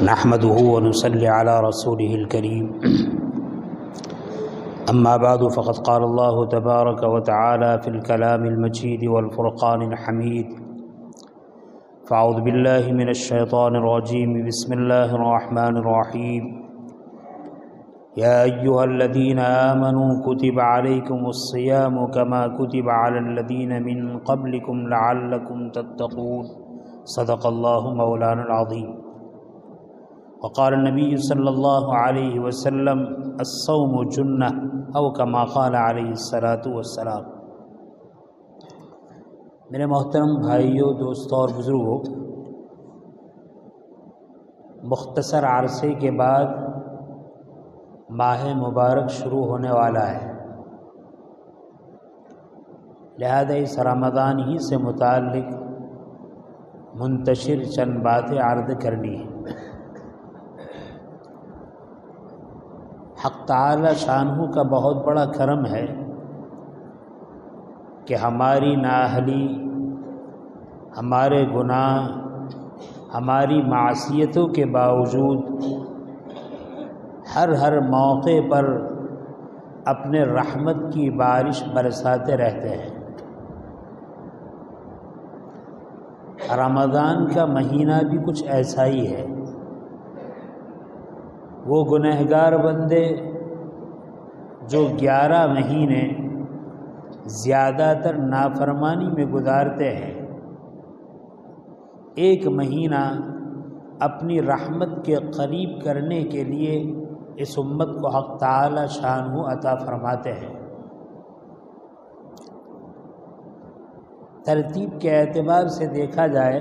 نحمده ونصلي على رسوله الكريم أما بعد فقد قال الله تبارك وتعالى في الكلام المجيد والفرقان الحميد فأعوذ بالله من الشيطان الرجيم بسم الله الرحمن الرحيم يا أيها الذين آمنوا كتب عليكم الصيام كما كتب على الذين من قبلكم لعلكم تتقون صدق الله مولانا العظيم وقال النبي صلى الله عليه وسلم الصوم جنة أو كما قال عليه الصلاة والسلام۔ میرے محترم بھائیوں، دوستوں اور بزرگوں، مختصر عرصے کے بعد ماہ مبارک شروع ہونے والا ہے، لہذا اس رمضان ہی سے متعلق منتشر چند باتیں عرض کرنی ہیں۔ حق تعالی شانہ کا بہت بڑا کرم ہے کہ ہماری نااہلی، ہمارے گناہ، ہماری معصیتوں کے باوجود ہر موقع پر اپنے رحمت کی بارش برساتے رہتے ہیں۔ رمضان کا مہینہ بھی کچھ ایسا ہی ہے۔ وہ گنہگار بندے جو 11 مہینے زیادہ تر نافرمانی میں گزارتے ہیں، ایک مہینہ اپنی رحمت کے قریب کرنے کے لیے اس امت کو حق تعالی شانہ عطا فرماتے ہیں۔ ترتیب کے اعتبار سے دیکھا جائے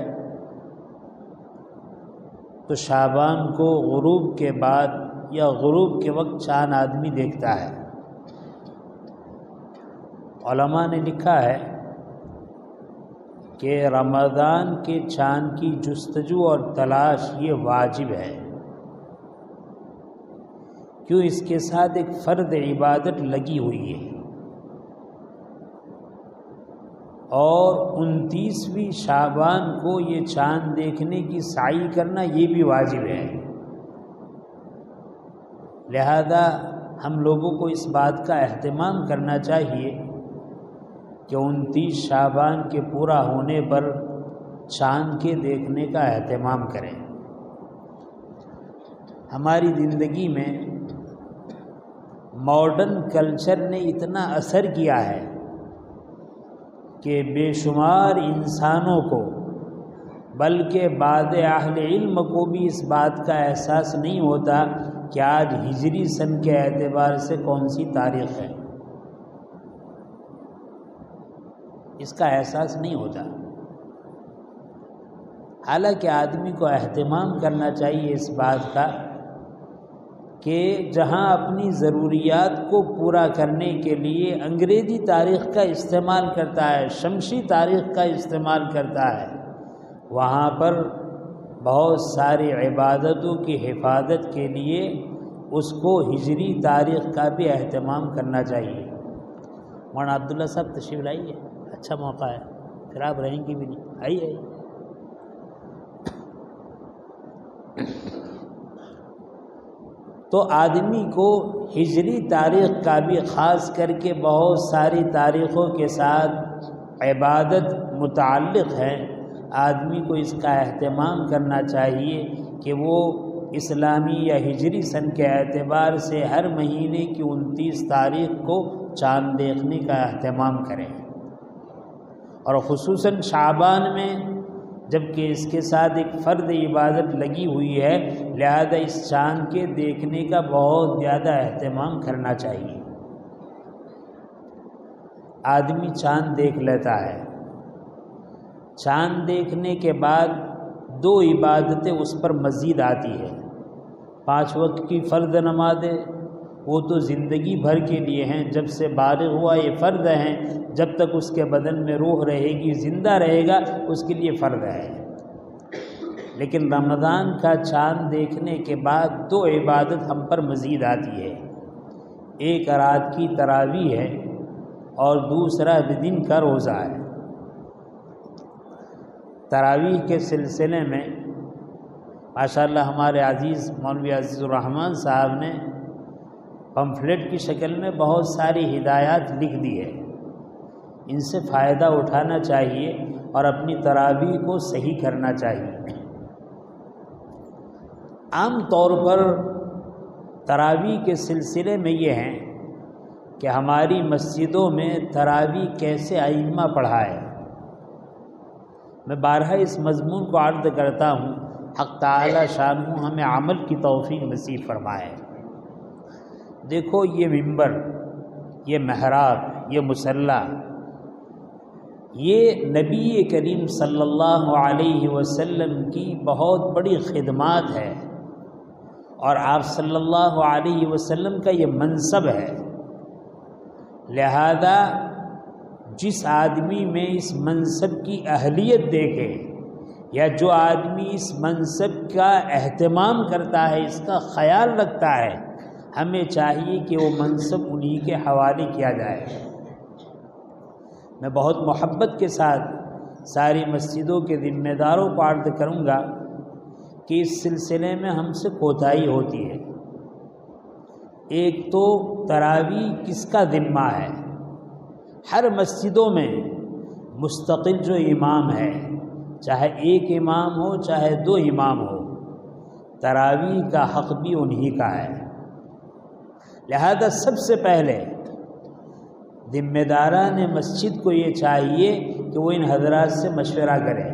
تو شعبان کو غروب کے بعد یا غروب کے وقت چاند آدمی دیکھتا ہے۔ علماء نے لکھا ہے کہ رمضان کے چاند کی جستجو اور تلاش یہ واجب ہے، کیوں اس کے ساتھ ایک فرض عبادت لگی ہوئی ہے، اور 29ویں شعبان کو یہ چاند دیکھنے کی سعی کرنا یہ بھی واجب ہے۔ لہذا ہم لوگوں کو اس بات کا اہتمام کرنا چاہیے کہ 29 شعبان کے پورا ہونے پر چاند کے دیکھنے کا اہتمام کریں۔ ہماری زندگی میں ماڈرن کلچر نے اتنا اثر کیا ہے کہ بے شمار انسانوں کو، بلکہ بعض اہل علم کو بھی اس بات کا احساس نہیں ہوتا کہ آج ہجری سن کے اعتبار سے کون سی تاریخ ہے، اس کا احساس نہیں ہوتا۔ حالانکہ آدمی کو اہتمام کرنا چاہیے اس بات کا کہ جہاں اپنی ضروریات کو پورا کرنے کے لیے انگریزی تاریخ کا استعمال کرتا ہے، شمسی تاریخ کا استعمال کرتا ہے، وہاں پر بہت ساری عبادتوں کی حفاظت کے لیے اس کو ہجری تاریخ کا بھی اہتمام کرنا چاہیے۔ مولانا عبداللہ صاحب تشریف لائیے، اچھا موقع ہے، پھر آپ رہیں گی بھی نہیں، آئیے۔ تو آدمی کو ہجری تاریخ کا بھی خاص کر کے بہت ساری تاریخوں کے ساتھ عبادت متعلق ہے، آدمی کو اس کا اہتمام کرنا چاہیے کہ وہ اسلامی یا ہجری سن کے اعتبار سے ہر مہینے کی 29 تاریخ کو چاند دیکھنے کا اہتمام کریں، اور خصوصاً شعبان میں جبکہ اس کے ساتھ ایک فرض عبادت لگی ہوئی ہے، لہذا اس چاند کے دیکھنے کا بہت زیادہ اہتمام کرنا چاہیے۔ آدمی چاند دیکھ لیتا ہے، چاند دیکھنے کے بعد 2 عبادتیں اس پر مزید آتی ہے۔ 5 وقت کی فرض نمازیں وہ تو زندگی بھر کے لیے ہیں، جب سے بالغ ہوا یہ فرض ہیں، جب تک اس کے بدن میں روح رہے گی، زندہ رہے گا، اس کے لیے فرض ہے۔ لیکن رمضان کا چاند دیکھنے کے بعد 2 عبادت ہم پر مزید آتی ہے، ایک رات کی تراویح ہے اور دوسرا دن کا روزہ ہے۔ تراویح کے سلسلے میں ماشاءاللہ ہمارے عزیز مولوی عزیز الرحمن صاحب نے پمفلیٹ کی شکل میں بہت ساری ہدایات لکھ دی ہے، ان سے فائدہ اٹھانا چاہیے اور اپنی تراویح کو صحیح کرنا چاہیے۔ عام طور پر تراویح کے سلسلے میں یہ ہیں کہ ہماری مسجدوں میں تراویح کیسے ائمہ پڑھائے۔ میں بارہا اس مضمون کو عرض کرتا ہوں، حق تعالی شانہ ہمیں عمل کی توفیق نصیب فرمائے۔ دیکھو یہ منبر، یہ محراب، یہ مصلی، یہ نبی کریم صلی اللہ علیہ وسلم کی بہت بڑی خدمات ہے، اور آپ صلی اللہ علیہ وسلم کا یہ منصب ہے۔ لہذا جس آدمی میں اس منصب کی اہلیت دیکھے، یا جو آدمی اس منصب کا اہتمام کرتا ہے، اس کا خیال رکھتا ہے، ہمیں چاہیے کہ وہ منصب انہی کے حوالے کیا جائے۔ میں بہت محبت کے ساتھ ساری مسجدوں کے ذمہ داروں کو عرض کروں گا کہ اس سلسلے میں ہم سے کوتاہی ہوتی ہے۔ ایک تو تراویح کس کا ذمہ ہے؟ ہر مسجدوں میں مستقل جو امام ہے، چاہے ایک امام ہو چاہے دو امام ہو، تراویح کا حق بھی انہی کا ہے۔ لہذا سب سے پہلے ذمہ داران مسجد کو یہ چاہیے کہ وہ ان حضرات سے مشورہ کریں۔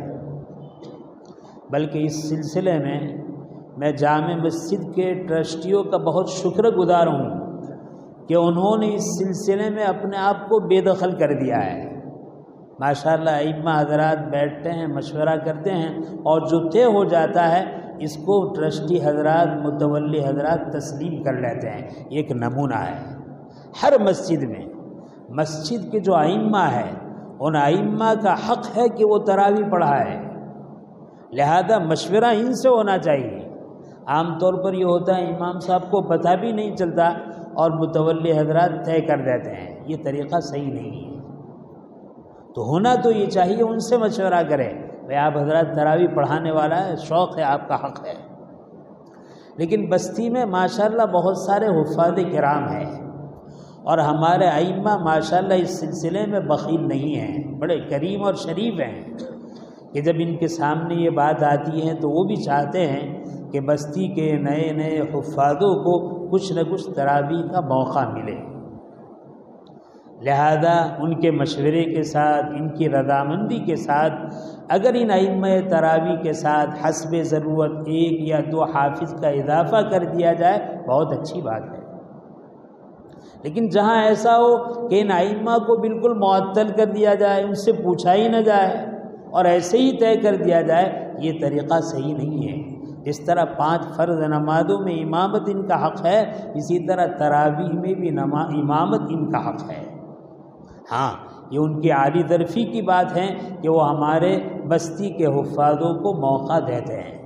بلکہ اس سلسلے میں جامع مسجد کے ٹرسٹیوں کا بہت شکر گزار ہوں کہ انہوں نے اس سلسلے میں اپنے آپ کو بے دخل کر دیا ہے۔ ماشاءاللہ ائمہ حضرات بیٹھتے ہیں، مشورہ کرتے ہیں، اور جو طے ہو جاتا ہے اس کو ٹرسٹی حضرات، متولی حضرات تسلیم کر لیتے ہیں۔ ایک نمونہ ہے ہر مسجد میں۔ مسجد کے جو ائمہ ہیں ان ائمہ کا حق ہے کہ وہ تراویح پڑھائے، لہذا مشورہ ان سے ہونا چاہیے۔ عام طور پر یہ ہوتا ہے امام صاحب کو پتہ بھی نہیں چلتا اور متولی حضرات طے کر دیتے ہیں، یہ طریقہ صحیح نہیں ہے۔ تو ہونا تو یہ چاہیے ان سے مشورہ کریں، بھائی آپ حضرات تراویح پڑھانے والا ہے، شوق ہے، آپ کا حق ہے۔ لیکن بستی میں ماشاءاللہ بہت سارے حفاظ کرام ہیں، اور ہمارے ائمہ ماشاءاللہ اس سلسلے میں بخیل نہیں ہیں، بڑے کریم اور شریف ہیں کہ جب ان کے سامنے یہ بات آتی ہے تو وہ بھی چاہتے ہیں کہ بستی کے نئے نئے حفاظوں کو کچھ نہ کچھ تراویح کا موقع ملے۔ لہذا ان کے مشورے کے ساتھ، ان کی رضامندی کے ساتھ اگر ان ائمہ تراویح کے ساتھ حسب ضرورت ایک یا دو حافظ کا اضافہ کر دیا جائے بہت اچھی بات ہے۔ لیکن جہاں ایسا ہو کہ ان ائمہ کو بالکل معطل کر دیا جائے، ان سے پوچھا ہی نہ جائے اور ایسے ہی طے کر دیا جائے، یہ طریقہ صحیح نہیں ہے۔ جس طرح 5 فرض نمازوں میں امامت ان کا حق ہے، اسی طرح تراویح میں بھی امامت ان کا حق ہے۔ ہاں یہ ان کی عالی ظرفی کی بات ہے کہ وہ ہمارے بستی کے حفاظوں کو موقع دیتے ہیں۔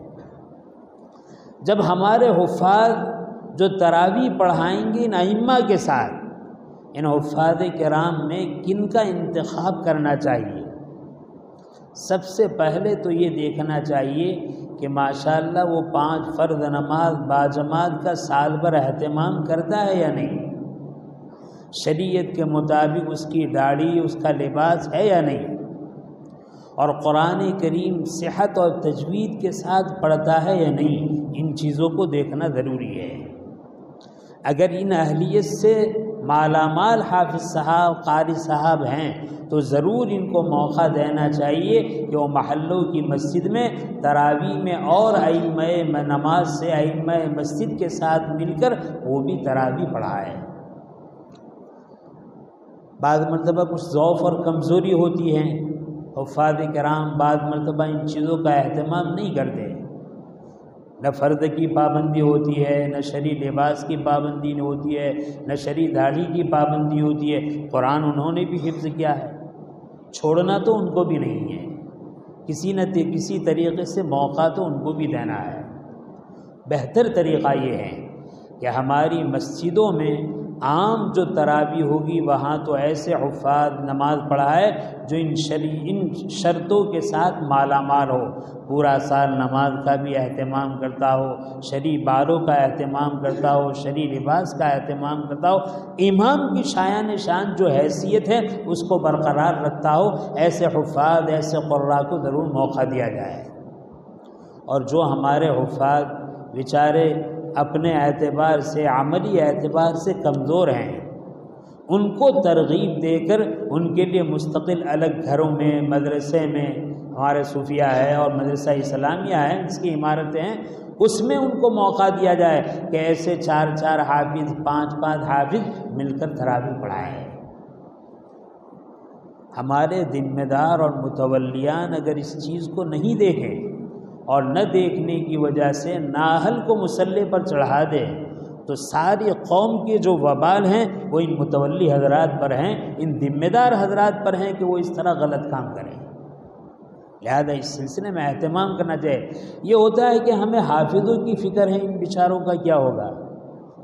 جب ہمارے حفاظ جو تراویح پڑھائیں گے ان ائمہ کے ساتھ، ان حفاظ کرام میں کن کا انتخاب کرنا چاہیے؟ سب سے پہلے تو یہ دیکھنا چاہیے کہ ماشاءاللہ وہ 5 فرض نماز باجماعت کا سال بھر اہتمام کرتا ہے یا نہیں، شریعت کے مطابق اس کی داڑھی، اس کا لباس ہے یا نہیں، اور قرآن کریم صحت اور تجوید کے ساتھ پڑھتا ہے یا نہیں، ان چیزوں کو دیکھنا ضروری ہے۔ اگر ان اہلیت سے مالا مال حافظ صاحب، قاری صاحب ہیں تو ضرور ان کو موقع دینا چاہیے کہ وہ محلوں کی مسجد میں تراویح میں اور ائمہ نماز سے ائمہ مسجد کے ساتھ مل کر وہ بھی تراویح پڑھائے۔ بعض مرتبہ کچھ ضعف اور کمزوری ہوتی ہے، حفاظ کرام بعض مرتبہ ان چیزوں کا اہتمام نہیں کرتے، نہ فرد کی پابندی ہوتی ہے، نہ شرعی لباس کی پابندی ہوتی ہے، نہ شرعی داڑھی کی پابندی ہوتی ہے۔ قرآن انہوں نے بھی حفظ کیا ہے، چھوڑنا تو ان کو بھی نہیں ہے، کسی نہ کسی طریقے سے موقع تو ان کو بھی دینا ہے۔ بہتر طریقہ یہ ہے کہ ہماری مسجدوں میں عام جو تراویح ہوگی وہاں تو ایسے حفاظ نماز پڑھائے جو ان شرطوں کے ساتھ مالا مال ہو، پورا سال نماز کا بھی اہتمام کرتا ہو، شرعی باروں کا اہتمام کرتا ہو، شرعی لباس کا اہتمام کرتا ہو، امام کی شایان شان جو حیثیت ہے اس کو برقرار رکھتا ہو، ایسے حفاظ ایسے قراء کو ضرور موقع دیا جائے۔ اور جو ہمارے حفاظ بیچارے اپنے اعتبار سے عملی اعتبار سے کمزور ہیں، ان کو ترغیب دے کر ان کے لیے مستقل الگ گھروں میں، مدرسے میں، ہمارے صوفیہ ہے اور مدرسہ اسلامیہ ہے جس کی عمارتیں ہیں، اس میں ان کو موقع دیا جائے کہ ایسے 4 حافظ 5 حافظ مل کر تراویح پڑھائیں۔ ہمارے ذمہ دار اور متولیان اگر اس چیز کو نہیں دیکھیں اور نہ دیکھنے کی وجہ سے نااہل کو مسلح پر چڑھا دے تو ساری قوم کے جو وبال ہیں وہ ان متولی حضرات پر ہیں، ان ذمہ دار حضرات پر ہیں کہ وہ اس طرح غلط کام کریں۔ لہذا اس سلسلے میں اہتمام کرنا چاہیے۔ یہ ہوتا ہے کہ ہمیں حافظوں کی فکر ہے، ان بیچاروں کا کیا ہوگا؟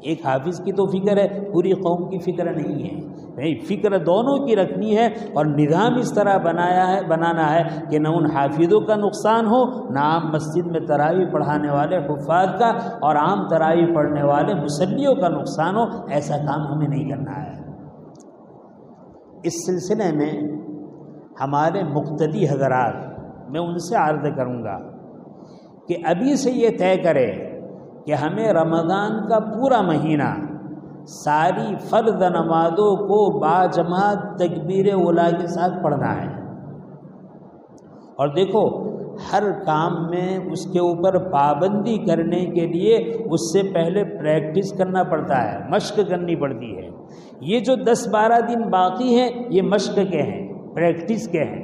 ایک حافظ کی تو فکر ہے، پوری قوم کی فکر نہیں ہے۔ نہیں، فکر دونوں کی رکھنی ہے اور نظام اس طرح بنانا ہے کہ نہ ان حافظوں کا نقصان ہو، نہ عام مسجد میں تراویح پڑھانے والے حفاظ کا اور عام تراویح پڑھنے والے مصلیوں کا نقصان ہو۔ ایسا کام ہمیں نہیں کرنا ہے۔ اس سلسلے میں ہمارے مقتدی حضرات، میں ان سے عرض کروں گا کہ ابھی سے یہ طے کرے کہ ہمیں رمضان کا پورا مہینہ ساری فرض نمازوں کو باجماعت تکبیر اولیٰ کے ساتھ پڑھنا ہے۔ اور دیکھو، ہر کام میں اس کے اوپر پابندی کرنے کے لیے اس سے پہلے پریکٹس کرنا پڑتا ہے، مشق کرنی پڑتی ہے۔ یہ جو 10-12 دن باقی ہیں یہ مشق کے ہیں، پریکٹس کے ہیں۔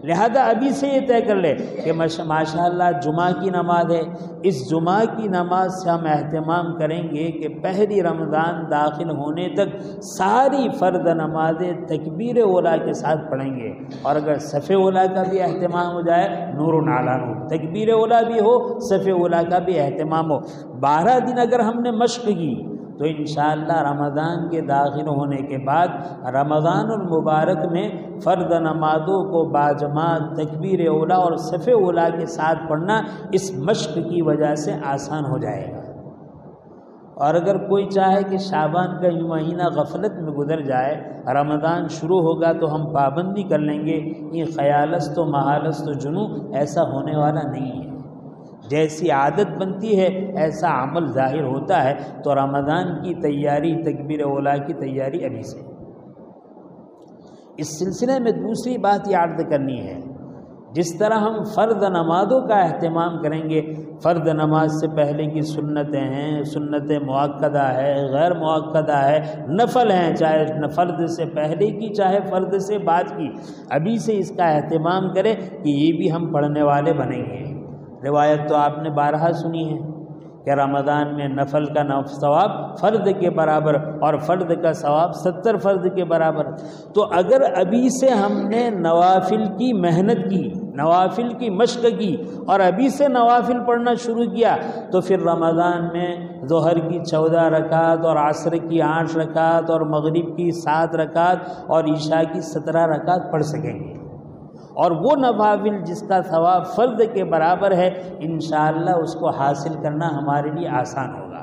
لہذا ابھی سے یہ طے کر لے کہ ماشاء اللہ جمعہ کی نماز ہے، اس جمعہ کی نماز سے ہم اہتمام کریں گے کہ پہلی رمضان داخل ہونے تک ساری فرض نمازیں تکبیر اولیٰ کے ساتھ پڑھیں گے۔ اور اگر صف اولیٰ کا بھی اہتمام ہو جائے، نور علی نور، تکبیر اولیٰ بھی ہو، صف اولیٰ کا بھی اہتمام ہو۔ 12 دن اگر ہم نے مشق کی تو انشاءاللہ رمضان کے داخل ہونے کے بعد رمضان المبارک میں فرض نمازوں کو باجماعت تکبیر اولیٰ اور صف اولیٰ کے ساتھ پڑھنا اس مشق کی وجہ سے آسان ہو جائے گا۔ اور اگر کوئی چاہے کہ شعبان کا یہ مہینہ غفلت میں گزر جائے، رمضان شروع ہوگا تو ہم پابندی کر لیں گے، یہ خیالست و محالست و جنون ایسا ہونے والا نہیں ہے۔ جیسی عادت بنتی ہے ایسا عمل ظاہر ہوتا ہے۔ تو رمضان کی تیاری، تکبیر اولیٰ کی تیاری ابھی سے۔ اس سلسلے میں دوسری بات یہ عرض کرنی ہے، جس طرح ہم فرض نمازوں کا اہتمام کریں گے، فرض نماز سے پہلے کی سنتیں ہیں، سنت مؤکدہ ہے، غیر مؤکدہ ہے، نفل ہیں، چاہے فرض سے پہلے کی چاہے فرض سے بعد کی، ابھی سے اس کا اہتمام کریں کہ یہ بھی ہم پڑھنے والے بنیں گے۔ روایت تو آپ نے بارہا سنی ہے کہ رمضان میں نفل کا ثواب فرض کے برابر اور فرض کا ثواب 70 فرض کے برابر۔ تو اگر ابھی سے ہم نے نوافل کی محنت کی، نوافل کی مشق کی اور ابھی سے نوافل پڑھنا شروع کیا تو پھر رمضان میں ظہر کی 14 رکعت اور عصر کی 8 رکعت اور مغرب کی 7 رکعت اور عشاء کی 17 رکعت پڑھ سکیں گے۔ اور وہ نوافل جس کا ثواب فرض کے برابر ہے انشاءاللہ اس کو حاصل کرنا ہمارے لیے آسان ہوگا۔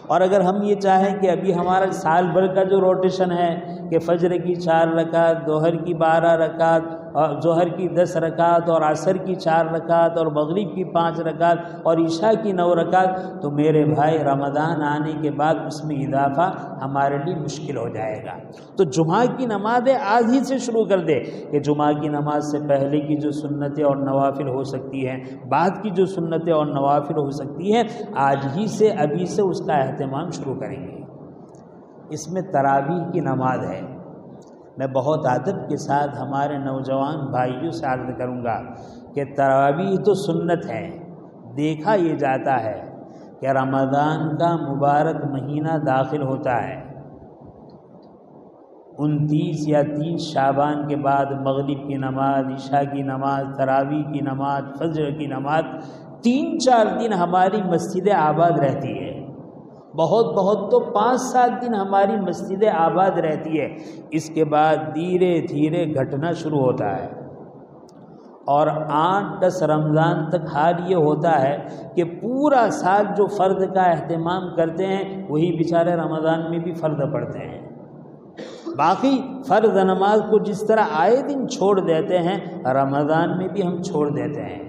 اور اگر ہم یہ چاہیں کہ ابھی ہمارا سال بھر کا جو روٹیشن ہے کہ فجر کی 4 رکعت، ظہر کی 12 رکعت، اور ظہر کی 10 رکعت اور عصر کی 4 رکعت اور مغرب کی 5 رکعت اور عشاء کی 9 رکعت، تو میرے بھائی رمضان آنے کے بعد اس میں اضافہ ہمارے لیے مشکل ہو جائے گا۔ تو جمعہ کی نمازیں آج ہی سے شروع کر دے کہ جمعہ کی نماز سے پہلے کی جو سنتیں اور نوافل ہو سکتی ہیں، بعد کی جو سنتیں اور نوافل ہو سکتی ہیں، آج ہی سے ابھی سے اس کا اہتمام شروع کریں گے۔ اس میں تراویح کی نماز ہے۔ میں بہت ادب کے ساتھ ہمارے نوجوان بھائیوں سے عرض کروں گا کہ تراویح تو سنت ہے، دیکھا یہ جاتا ہے کہ رمضان کا مبارک مہینہ داخل ہوتا ہے 29 یا 30 شعبان کے بعد مغرب کی نماز، عشاء کی نماز، تراویح کی نماز، فجر کی نماز، 3-4 دن ہماری مسجد آباد رہتی ہے بہت بہت تو 5-7 دن ہماری مسجد آباد رہتی ہے، اس کے بعد دھیرے دھیرے گھٹنا شروع ہوتا ہے، اور 8-10 رمضان تک حال یہ ہوتا ہے کہ پورا سال جو فرد کا اہتمام کرتے ہیں وہی بیچارے رمضان میں بھی فرد پڑھتے ہیں، باقی فرض نماز کو جس طرح آئے دن چھوڑ دیتے ہیں رمضان میں بھی ہم چھوڑ دیتے ہیں۔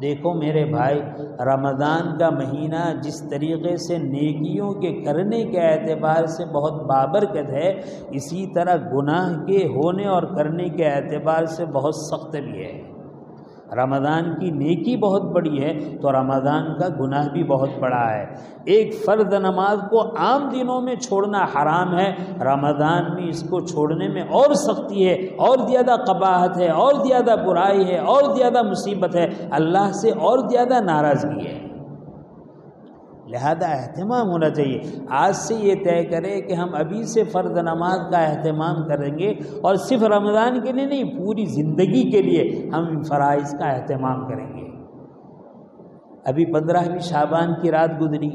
دیکھو میرے بھائی، رمضان کا مہینہ جس طریقے سے نیکیوں کے کرنے کے اعتبار سے بہت بابرکت ہے، اسی طرح گناہ کے ہونے اور کرنے کے اعتبار سے بہت سخت بھی ہے۔ رمضان کی نیکی بہت بڑی ہے تو رمضان کا گناہ بھی بہت بڑا ہے۔ ایک فرض نماز کو عام دنوں میں چھوڑنا حرام ہے، رمضان میں اس کو چھوڑنے میں اور سختی ہے، اور زیادہ قباحت ہے، اور زیادہ برائی ہے، اور زیادہ مصیبت ہے، اللہ سے اور زیادہ ناراضگی ہے۔ لہذا اہتمام ہونا چاہیے۔ آج سے یہ طے کرے کہ ہم ابھی سے فرض نماز کا اہتمام کریں گے، اور صرف رمضان کے لیے نہیں، پوری زندگی کے لیے ہم فرائض کا اہتمام کریں گے۔ ابھی 15ویں شعبان کی رات گزری،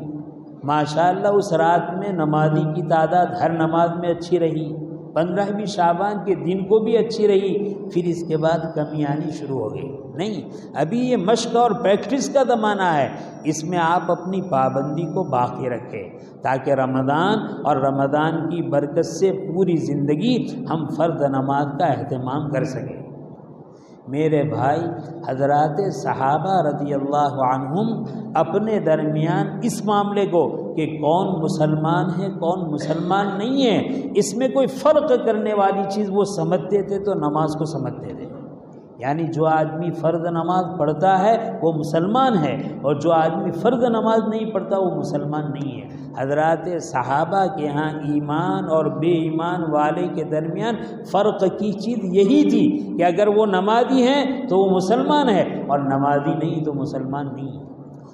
ماشاءاللہ اس رات میں نمازی کی تعداد ہر نماز میں اچھی رہی، 15ویں شعبان کے دن کو بھی اچھی رہی، پھر اس کے بعد کمی آنی شروع ہو گئی۔ نہیں، ابھی یہ مشق اور پریکٹس کا زمانہ ہے، اس میں آپ اپنی پابندی کو باقی رکھیں تاکہ رمضان اور رمضان کی برکت سے پوری زندگی ہم فرض نماز کا اہتمام کر سکیں۔ میرے بھائی، حضرات صحابہ رضی اللہ عنہم اپنے درمیان اس معاملے کو کہ کون مسلمان ہے کون مسلمان نہیں ہے، اس میں کوئی فرق کرنے والی چیز وہ سمجھتے تھے تو نماز کو سمجھتے تھے، یعنی جو آدمی فرض نماز پڑھتا ہے وہ مسلمان ہے، اور جو آدمی فرض نماز نہیں پڑھتا وہ مسلمان نہیں ہے۔ حضرات صحابہ کے ہاں ایمان اور بے ایمان والے کے درمیان فرق کی چیز یہی تھی کہ اگر وہ نمازی ہیں تو وہ مسلمان ہے، اور نمازی نہیں تو مسلمان نہیں ہے۔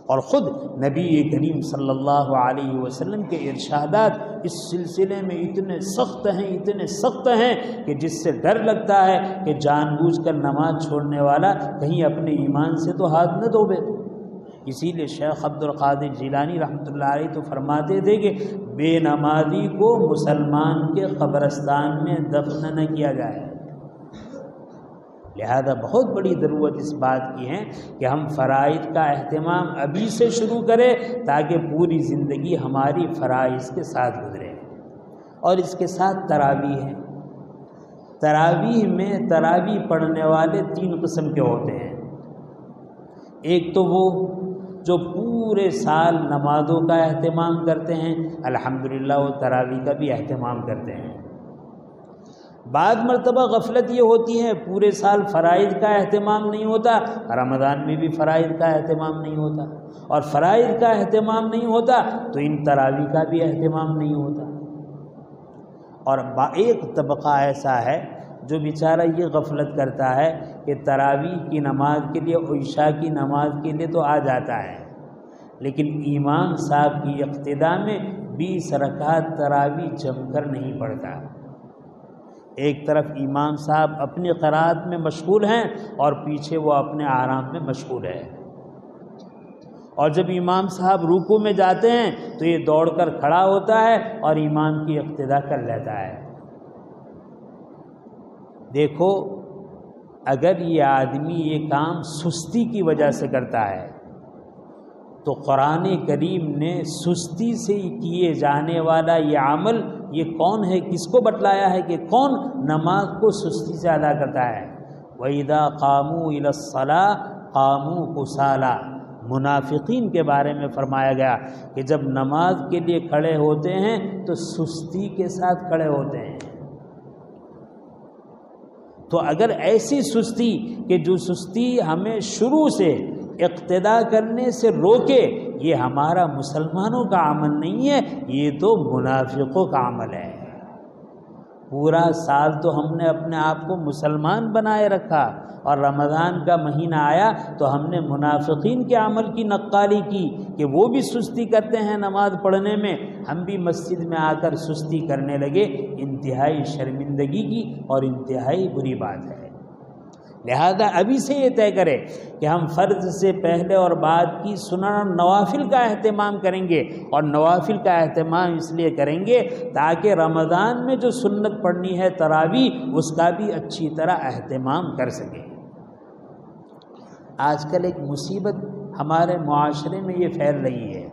اور خود نبی کریم صلی اللہ علیہ وسلم کے ارشادات اس سلسلے میں اتنے سخت ہیں کہ جس سے ڈر لگتا ہے کہ جان بوجھ کر نماز چھوڑنے والا کہیں اپنے ایمان سے تو ہاتھ نہ دھوبے۔ اسی لیے شیخ عبد القادر جیلانی رحمۃ اللہ علیہ تو فرماتے تھے کہ بے نمازی کو مسلمان کے قبرستان میں دفن نہ کیا جائے۔ لہذا بہت بڑی ضرورت اس بات کی ہے کہ ہم فرائض کا اہتمام ابھی سے شروع کریں تاکہ پوری زندگی ہماری فرائض کے ساتھ گزرے۔ اور اس کے ساتھ تراویح ہے۔ تراویح پڑھنے والے 3 قسم کے ہوتے ہیں۔ ایک تو وہ جو پورے سال نمازوں کا اہتمام کرتے ہیں، الحمدللہ وہ تراویح کا بھی اہتمام کرتے ہیں۔ بعض مرتبہ غفلت یہ ہوتی ہے پورے سال فرائض کا اہتمام نہیں ہوتا، رمضان میں بھی فرائض کا اہتمام نہیں ہوتا، اور فرائض کا اہتمام نہیں ہوتا تو ان تراویح کا بھی اہتمام نہیں ہوتا۔ اور ایک طبقہ ایسا ہے جو بیچارہ یہ غفلت کرتا ہے کہ تراویح کی نماز کے لیے اور عشاء کی نماز کے لیے تو آ جاتا ہے، لیکن امام صاحب کی اقتداء میں 20 رکعت تراویح جم کر نہیں پڑھتا۔ ایک طرف امام صاحب اپنی قرات میں مشغول ہیں اور پیچھے وہ اپنے آرام میں مشغول ہے، اور جب امام صاحب رکوع میں جاتے ہیں تو یہ دوڑ کر کھڑا ہوتا ہے اور امام کی اقتداء کر لیتا ہے۔ دیکھو، اگر یہ آدمی یہ کام سستی کی وجہ سے کرتا ہے تو قرآن کریم نے سستی سے کیے جانے والا یہ عمل یہ کون ہے، کس کو بتلایا ہے کہ کون نماز کو سستی سے ادا کرتا ہے؟ وَإِذَا قَامُوا إِلَى الصَّلَاةِ قَامُوا كُسَالَىٰ۔ منافقین کے بارے میں فرمایا گیا کہ جب نماز کے لیے کھڑے ہوتے ہیں تو سستی کے ساتھ کھڑے ہوتے ہیں۔ تو اگر ایسی سستی کہ جو سستی ہمیں شروع سے اقتداء کرنے سے روکے، یہ ہمارا مسلمانوں کا عمل نہیں ہے، یہ تو منافقوں کا عمل ہے۔ پورا سال تو ہم نے اپنے آپ کو مسلمان بنائے رکھا، اور رمضان کا مہینہ آیا تو ہم نے منافقین کے عمل کی نقالی کی کہ وہ بھی سستی کرتے ہیں نماز پڑھنے میں، ہم بھی مسجد میں آ کر سستی کرنے لگے۔ انتہائی شرمندگی کی اور انتہائی بری بات ہے۔ لہذا ابھی سے یہ طے کرے کہ ہم فرض سے پہلے اور بعد کی سنن نوافل کا اہتمام کریں گے، اور نوافل کا اہتمام اس لیے کریں گے تاکہ رمضان میں جو سنت پڑھنی ہے تراویح، اس کا بھی اچھی طرح اہتمام کر سکیں۔ آج کل ایک مصیبت ہمارے معاشرے میں یہ پھیل رہی ہے۔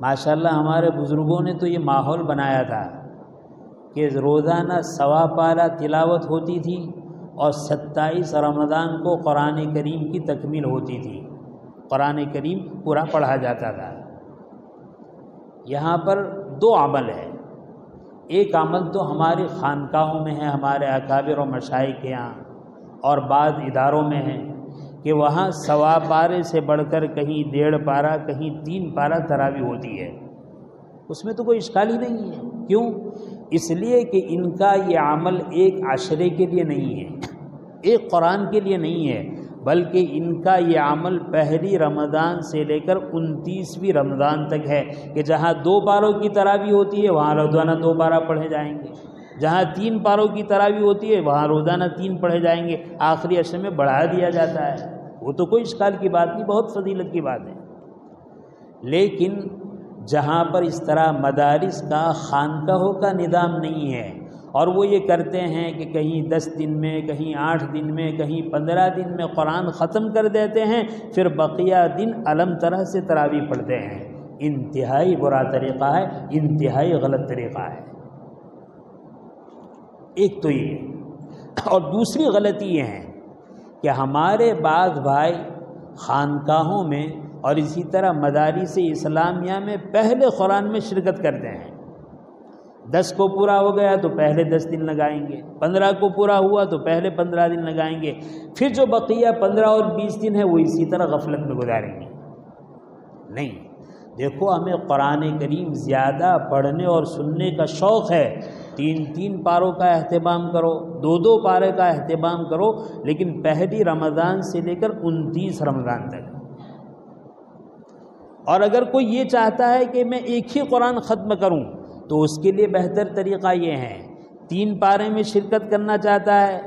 ماشاءاللہ ہمارے بزرگوں نے تو یہ ماحول بنایا تھا کہ روزانہ 1.25 پارہ تلاوت ہوتی تھی اور 27 رمضان کو قرآن کریم کی تکمیل ہوتی تھی، قرآن کریم پورا پڑھا جاتا تھا۔ یہاں پر 2 عمل ہے۔ ایک عمل تو ہماری خانقاہوں میں ہے، ہمارے اکابر و مشائخ کے یہاں اور بعض اداروں میں ہے کہ وہاں 1.25 پارے سے بڑھ کر کہیں 1.5 پارہ، کہیں 3 پارہ تراویح ہوتی ہے۔ اس میں تو کوئی اشکال ہی نہیں ہے۔ کیوں؟ اس لیے کہ ان کا یہ عمل ایک عشرے کے لیے نہیں ہے، ایک قرآن کے لیے نہیں ہے، بلکہ ان کا یہ عمل پہلی رمضان سے لے کر 29ویں رمضان تک ہے کہ جہاں 2 پاروں کی تراویح ہوتی ہے وہاں روزانہ 2 پارہ پڑھے جائیں گے، جہاں 3 پاروں کی تراویح ہوتی ہے وہاں روزانہ 3 پڑھے جائیں گے، آخری عشرے میں بڑھا دیا جاتا ہے۔ وہ تو کوئی اشکال کی بات نہیں، بہت فضیلت کی بات ہے۔ لیکن جہاں پر اس طرح مدارس کا، خانقاہوں کا نظام نہیں ہے اور وہ یہ کرتے ہیں کہ کہیں 10 دن میں، کہیں 8 دن میں، کہیں 15 دن میں قرآن ختم کر دیتے ہیں، پھر بقیہ دن الم طرح سے تراویح پڑھتے ہیں، انتہائی برا طریقہ ہے، انتہائی غلط طریقہ ہے۔ ایک تو یہ، اور دوسری غلطی یہ ہے کہ ہمارے بعض بھائی خانقاہوں میں اور اسی طرح مدارس اسلامیہ میں پہلے قرآن میں شرکت کرتے ہیں۔ 10 کو پورا ہو گیا تو پہلے 10 دن لگائیں گے، 15 کو پورا ہوا تو پہلے 15 دن لگائیں گے، پھر جو بقیہ 15 اور 20 دن ہے وہ اسی طرح غفلت میں گزاریں گے۔ نہیں، دیکھو ہمیں قرآن کریم زیادہ پڑھنے اور سننے کا شوق ہے، 3 پاروں کا اہتمام کرو، 2 پارے کا اہتمام کرو، لیکن پہلی رمضان سے لے کر 29 رمضان تک۔ اور اگر کوئی یہ چاہتا ہے کہ میں ایک ہی قرآن ختم کروں تو اس کے لیے بہتر طریقہ یہ ہے، 3 پارے میں شرکت کرنا چاہتا ہے،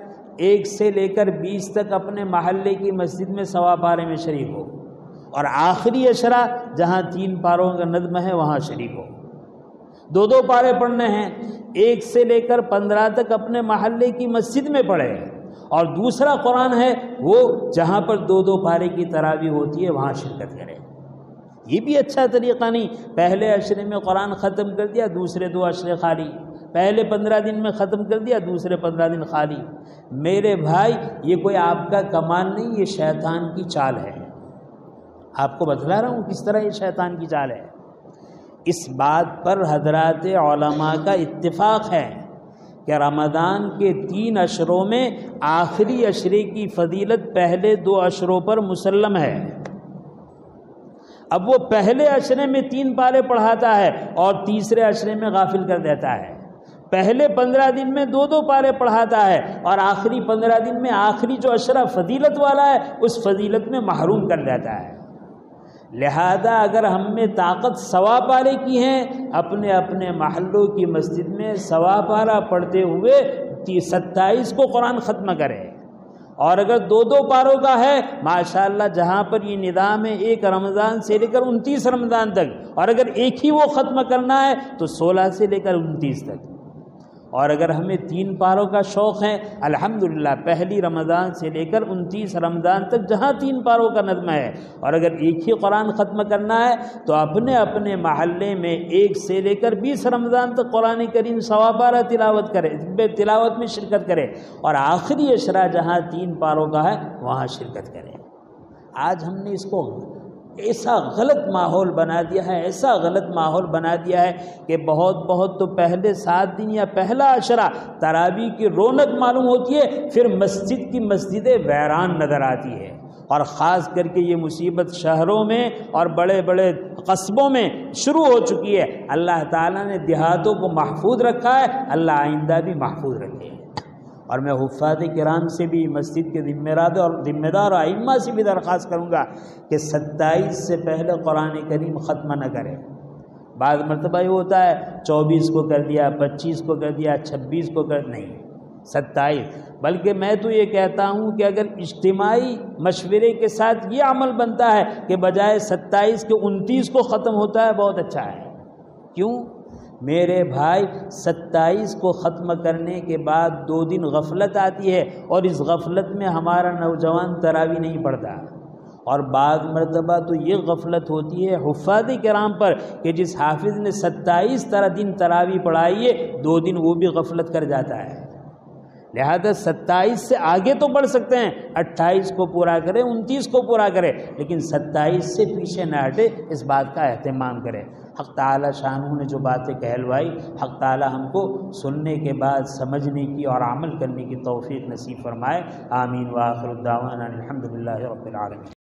1 سے لے کر 20 تک اپنے محلے کی مسجد میں 1.25 پارے میں شریک ہو، اور آخری عشرہ جہاں 3 پاروں کا نظم ہے وہاں شریک ہو۔ 2 پارے پڑھنے ہیں، 1 سے لے کر 15 تک اپنے محلے کی مسجد میں پڑھے، اور دوسرا قرآن ہے وہ جہاں پر 2 پارے کی تراویح ہوتی ہے وہاں شرکت کرے۔ یہ بھی اچھا طریقہ نہیں، پہلے عشرے میں قرآن ختم کر دیا، دوسرے 2 عشرے خالی، پہلے 15 دن میں ختم کر دیا، دوسرے 15 دن خالی۔ میرے بھائی یہ کوئی آپ کا کمال نہیں، یہ شیطان کی چال ہے۔ آپ کو بتلا رہا ہوں کس طرح یہ شیطان کی چال ہے۔ اس بات پر حضرات علماء کا اتفاق ہے کہ رمضان کے 3 عشروں میں آخری عشرے کی فضیلت پہلے 2 عشروں پر مسلم ہے۔ اب وہ پہلے عشرے میں 3 پارے پڑھاتا ہے اور تیسرے عشرے میں غافل کر دیتا ہے، پہلے 15 دن میں 2 پارے پڑھاتا ہے اور آخری 15 دن میں آخری جو عشرہ فضیلت والا ہے اس فضیلت میں محروم کر دیتا ہے۔ لہذا اگر ہم میں طاقت 1.25 پارے کی ہیں، اپنے اپنے محلوں کی مسجد میں 1.25 پارہ پڑھتے ہوئے 27 کو قرآن ختم کرے، اور اگر 2 پاروں کا ہے ماشاءاللہ جہاں پر یہ نظام ہے 1 رمضان سے لے کر 29 رمضان تک، اور اگر ایک ہی وہ ختم کرنا ہے تو 16 سے لے کر 29 تک۔ اور اگر ہمیں 3 پاروں کا شوق ہے، الحمدللہ پہلی رمضان سے لے کر 29 رمضان تک جہاں 3 پاروں کا نظم ہے، اور اگر ایک ہی قرآن ختم کرنا ہے تو اپنے اپنے محلے میں 1 سے لے کر 20 رمضان تک قرآن کریم 1.25 پارہ تلاوت کرے، تلاوت میں شرکت کرے، اور آخری عشرہ جہاں 3 پاروں کا ہے وہاں شرکت کرے۔ آج ہم نے اس کو ایسا غلط ماحول بنا دیا ہے، ایسا غلط ماحول بنا دیا ہے کہ بہت تو پہلے 7 دن یا پہلا عشرہ تراویح کی رونق معلوم ہوتی ہے، پھر مسجد کی مسجدیں ویران نظر آتی ہے، اور خاص کر کے یہ مصیبت شہروں میں اور بڑے بڑے قصبوں میں شروع ہو چکی ہے۔ اللہ تعالیٰ نے دیہاتوں کو محفوظ رکھا ہے، اللہ آئندہ بھی محفوظ رکھے۔ اور میں حفاظ کرام سے بھی، مسجد کے ذمہ دار اور ائمہ سے بھی درخواست کروں گا کہ 27 سے پہلے قرآن کریم ختم نہ کرے۔ بعض مرتبہ یہ ہوتا ہے 24 کو کر دیا، 25 کو کر دیا، 26 کو کر، نہیں، 27، بلکہ میں تو یہ کہتا ہوں کہ اگر اجتماعی مشورے کے ساتھ یہ عمل بنتا ہے کہ بجائے 27 کے 29 کو ختم ہوتا ہے، بہت اچھا ہے۔ کیوں میرے بھائی؟ 27 کو ختم کرنے کے بعد 2 دن غفلت آتی ہے، اور اس غفلت میں ہمارا نوجوان تراویح نہیں پڑھتا، اور بعض مرتبہ تو یہ غفلت ہوتی ہے حفاظ کرام پر کہ جس حافظ نے 27 دن تراویح پڑھائی ہے، 2 دن وہ بھی غفلت کر جاتا ہے۔ لہذا 27 سے آگے تو پڑھ سکتے ہیں، 28 کو پورا کرے، 29 کو پورا کرے، لیکن 27 سے پیچھے نہ ہٹے، اس بات کا اہتمام کرے۔ حق تعالی شانہ نے جو باتیں کہلوائی، حق تعالی ہم کو سننے کے بعد سمجھنے کی اور عمل کرنے کی توفیق نصیب فرمائے۔ آمین۔ وآخر الدعوانا الحمدللہ رب العالمین۔